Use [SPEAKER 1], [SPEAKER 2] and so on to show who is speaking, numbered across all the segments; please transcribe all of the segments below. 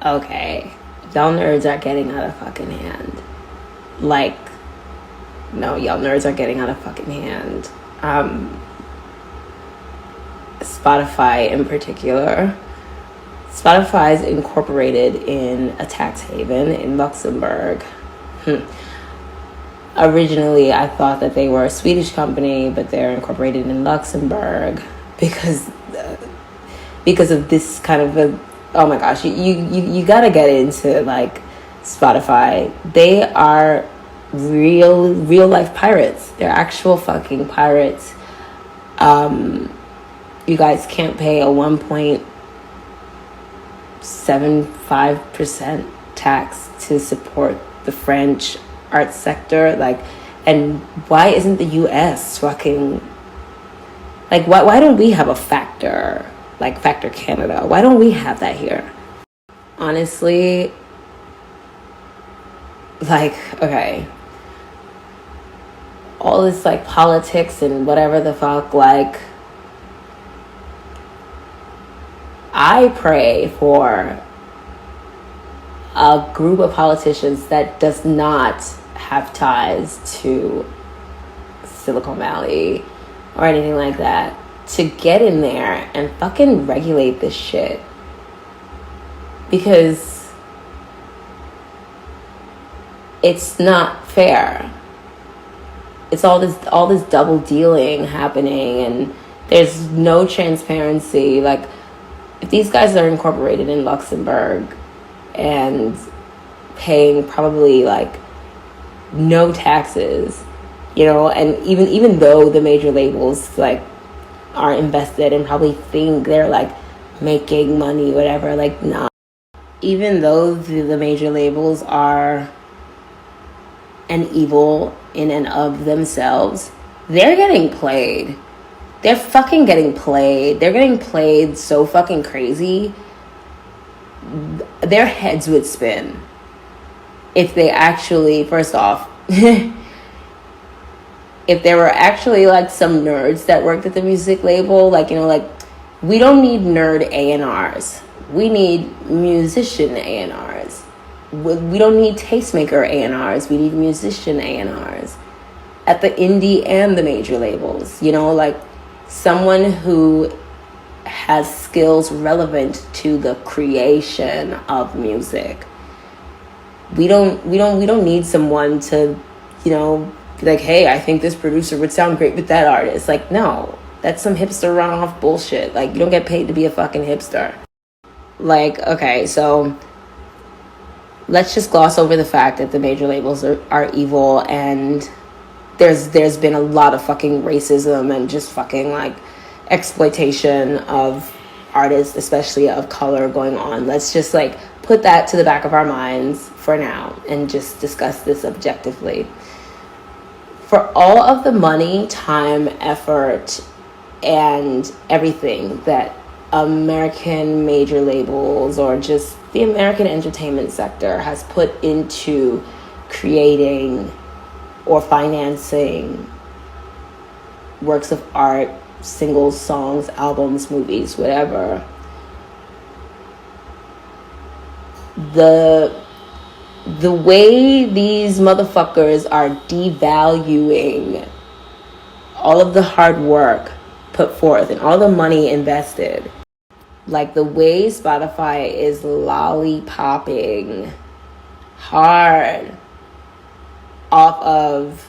[SPEAKER 1] Okay, y'all nerds are getting out of fucking hand. Like, no, y'all nerds are getting out of fucking hand. Spotify in particular. Spotify is incorporated in a tax haven in Luxembourg. Originally, I thought that they were a Swedish company, but they're incorporated in Luxembourg because of this kind of a, oh my gosh, you gotta get into like Spotify. They are real life pirates. They're actual fucking pirates. You guys can't pay a 1.75% tax to support the French arts sector. Like, and why isn't the US fucking, like, why don't we have a Factor, like Factor Canada? Why don't we have that here? Honestly, like, okay, all this like politics and whatever the fuck, like, I pray for a group of politicians that does not have ties to Silicon Valley or anything like that to get in there and fucking regulate this shit. Because it's not fair. It's all this double dealing happening, and there's no transparency. Like, if these guys are incorporated in Luxembourg and paying probably like no taxes, you know, and even though the major labels like are invested and probably think they're like making money, whatever, like, nah. Even though the major labels are an evil in and of themselves, they're getting played. They're fucking getting played. They're getting played so fucking crazy. Their heads would spin if they actually, first off, if there were actually like some nerds that worked at the music label, like, you know, like, we don't need nerd A&Rs. We need musician A&Rs. We don't need tastemaker A&Rs. We need musician A&Rs at the indie and the major labels, you know, like, someone who has skills relevant to the creation of music. We don't need someone to, you know, be like, hey, I think this producer would sound great with that artist. Like, no, that's some hipster runoff bullshit. Like, you don't get paid to be a fucking hipster. Like, okay, so let's just gloss over the fact that the major labels are evil, and there's been a lot of fucking racism and just fucking like exploitation of artists, especially of color, going on. Let's just like put that to the back of our minds for now and just discuss this objectively. For all of the money, time, effort, and everything that American major labels or just the American entertainment sector has put into creating or financing works of art, singles, songs, albums, movies, whatever, the way these motherfuckers are devaluing all of the hard work put forth and all the money invested, like the way Spotify is lollipopping hard off of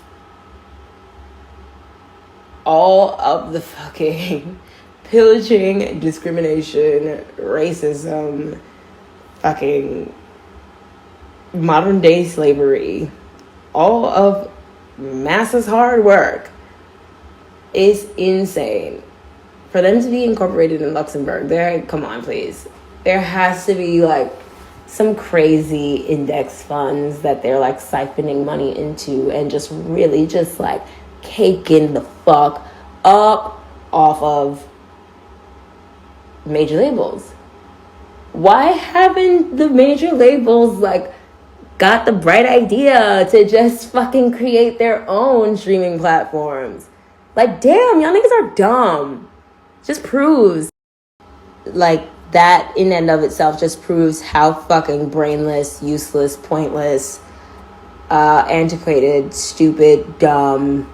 [SPEAKER 1] all of the fucking pillaging, discrimination, racism, fucking modern day slavery, all of masses' hard work is insane. For them to be incorporated in Luxembourg, come on, please. There has to be like some crazy index funds that they're like siphoning money into and just really just like caking the fuck up off of major labels. Why haven't the major labels like got the bright idea to just fucking create their own streaming platforms? Like, damn, y'all niggas are dumb. Just proves like that in and of itself just proves how fucking brainless, useless, pointless, antiquated, stupid, dumb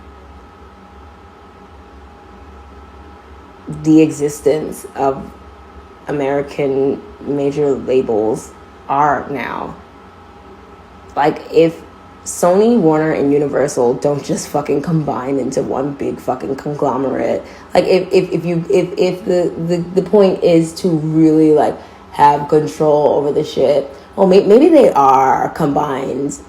[SPEAKER 1] the existence of American major labels are now. Like, if Sony, Warner, and Universal don't just fucking combine into one big fucking conglomerate, like if the point is to really like have control over the shit, well, maybe they are combined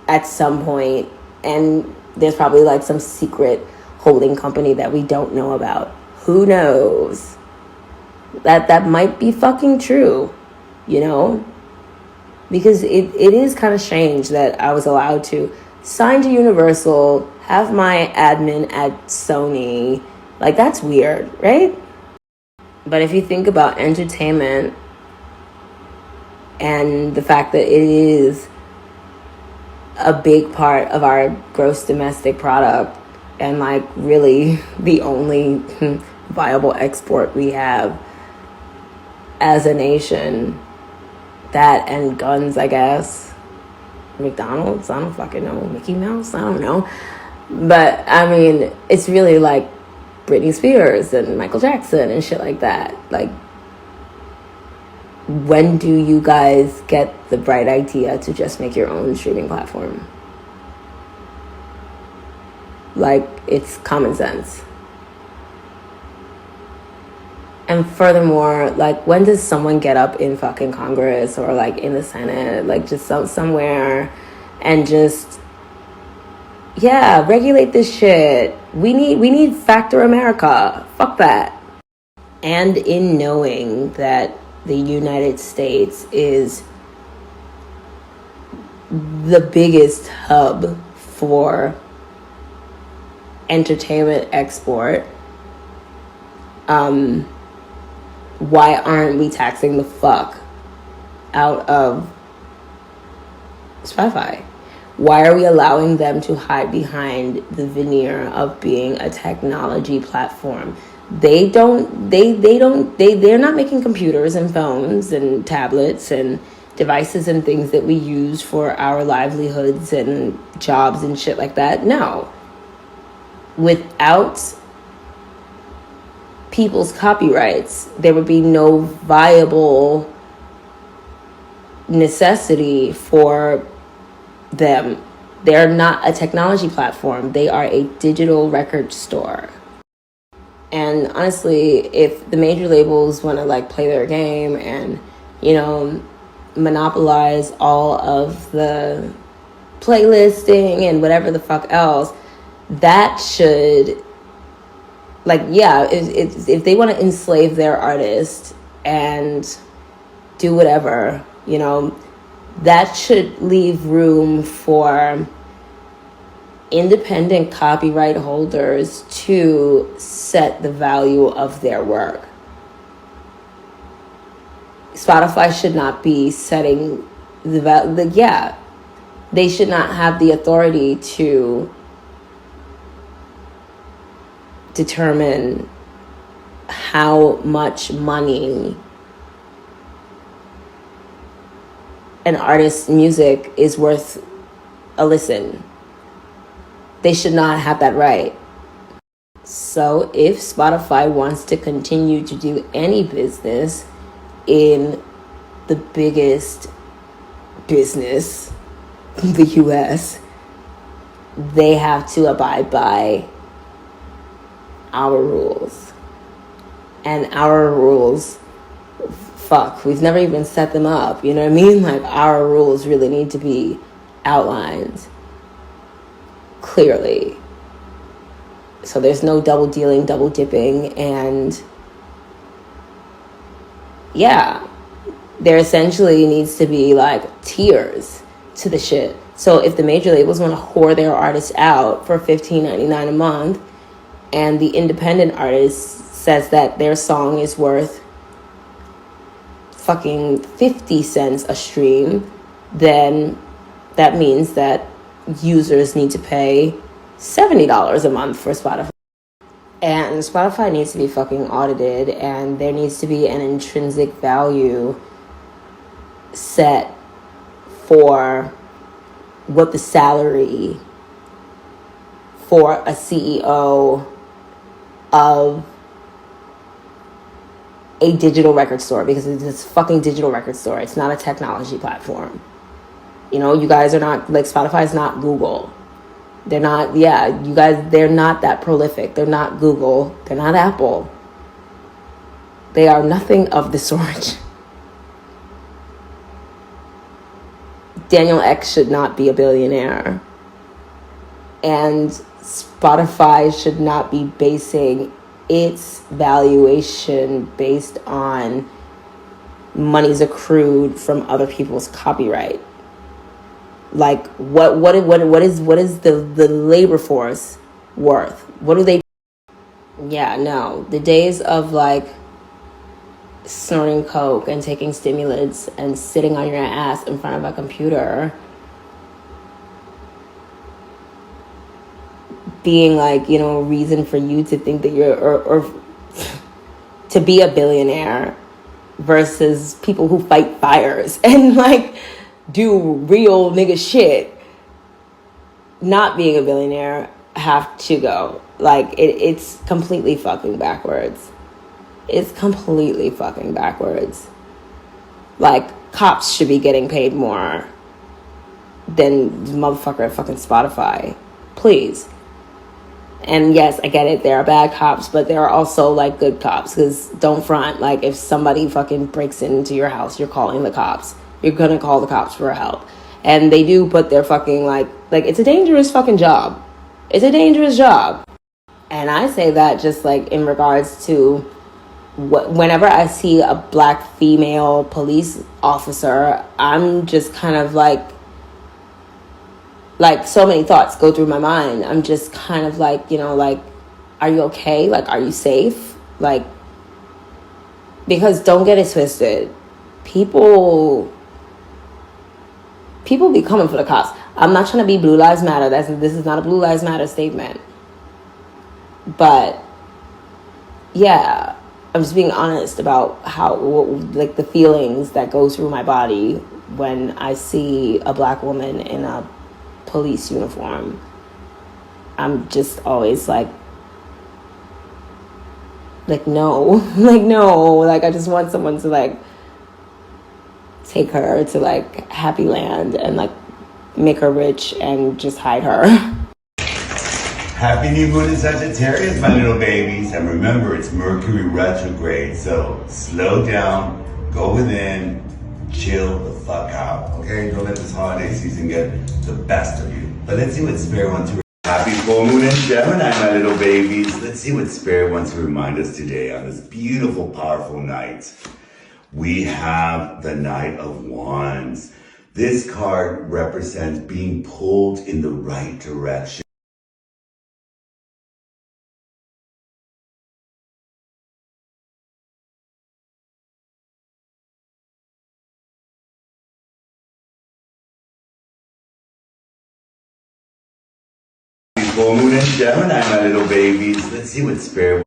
[SPEAKER 1] at some point, and there's probably like some secret holding company that we don't know about. Who knows? That might be fucking true, you know? Because it is kind of strange that I was allowed to sign to Universal, have my admin at Sony. Like, that's weird, right? But if you think about entertainment and the fact that it is a big part of our gross domestic product and like really the only viable export we have as a nation, that and guns, I guess. McDonald's, I don't fucking know. Mickey Mouse, I don't know. But I mean, it's really like Britney Spears and Michael Jackson and shit like that. Like, when do you guys get the bright idea to just make your own streaming platform? Like, it's common sense. And furthermore, like, when does someone get up in fucking Congress or like in the Senate, like just somewhere and just, yeah, regulate this shit? We need Factor America. Fuck that. And in knowing that the United States is the biggest hub for entertainment export, why aren't we taxing the fuck out of Spotify? Why are we allowing them to hide behind the veneer of being a technology platform? They're not making computers and phones and tablets and devices and things that we use for our livelihoods and jobs and shit like that. No. Without people's copyrights, there would be no viable necessity for them. They're not a technology platform. They are a digital record store. And honestly, if the major labels want to like play their game and, you know, monopolize all of the playlisting and whatever the fuck else, that should, like, yeah, if they want to enslave their artist and do whatever, you know, that should leave room for independent copyright holders to set the value of their work. Spotify should not be setting they should not have the authority to determine how much money an artist's music is worth a listen. They should not have that right. So if Spotify wants to continue to do any business in the biggest business, the US, they have to abide by our rules. And our rules, fuck, we've never even set them up, you know what I mean? Like, our rules really need to be outlined clearly, so there's no double dealing, double dipping. And yeah, there essentially needs to be like tiers to the shit. So if the major labels want to whore their artists out for $15.99 a month, and the independent artist says that their song is worth fucking 50 cents a stream, then that means that users need to pay $70 a month for Spotify. And Spotify needs to be fucking audited, and there needs to be an intrinsic value set for what the salary for a CEO of a digital record store, because it's a fucking digital record store. It's not a technology platform. You know, you guys are not, like, Spotify's not Google. They're not, yeah, you guys, they're not that prolific. They're not Google. They're not Apple. They are nothing of the sort. Daniel Ek should not be a billionaire. And Spotify should not be basing its valuation based on monies accrued from other people's copyright. Like, what is the labor force worth? What do they? Yeah, no. The days of, like, snorting coke and taking stimulants and sitting on your ass in front of a computer being, like, you know, a reason for you to think that you're or to be a billionaire versus people who fight fires and, like, do real nigga shit, not being a billionaire, have to go. Like, it's completely fucking backwards. It's completely fucking backwards. Like, cops should be getting paid more than the motherfucker at fucking Spotify. Please. And yes, I get it. There are bad cops, but there are also, like, good cops. Because don't front. Like, if somebody fucking breaks into your house, you're calling the cops. You're gonna call the cops for help. And they do put their fucking, like, it's a dangerous fucking job. It's a dangerous job. And I say that just, like, in regards to whenever I see a black female police officer, I'm just kind of like so many thoughts go through my mind. I'm just kind of like, you know, like, are you okay? Like, are you safe? Like, because don't get it twisted. People be coming for the cops. I'm not trying to be Blue Lives Matter. This is not a Blue Lives Matter statement. But yeah, I'm just being honest about how, like, the feelings that go through my body when I see a black woman in a police uniform. I'm just always like no, like, no, like, I just want someone to, like, take her to, like, Happy Land and, like, make her rich and just hide her.
[SPEAKER 2] Happy new moon in Sagittarius, my little babies. And remember, it's Mercury retrograde, so slow down, go within, chill the fuck out, okay? Don't let this holiday season get the best of you. But let's see what Spirit wants to. Happy full moon in Gemini, my little babies. Let's see what Spirit wants to remind us today on this beautiful, powerful night. We have the Knight of Wands. This card represents being pulled in the right direction. Full moon in Gemini, my little babies. Let's see what Spirit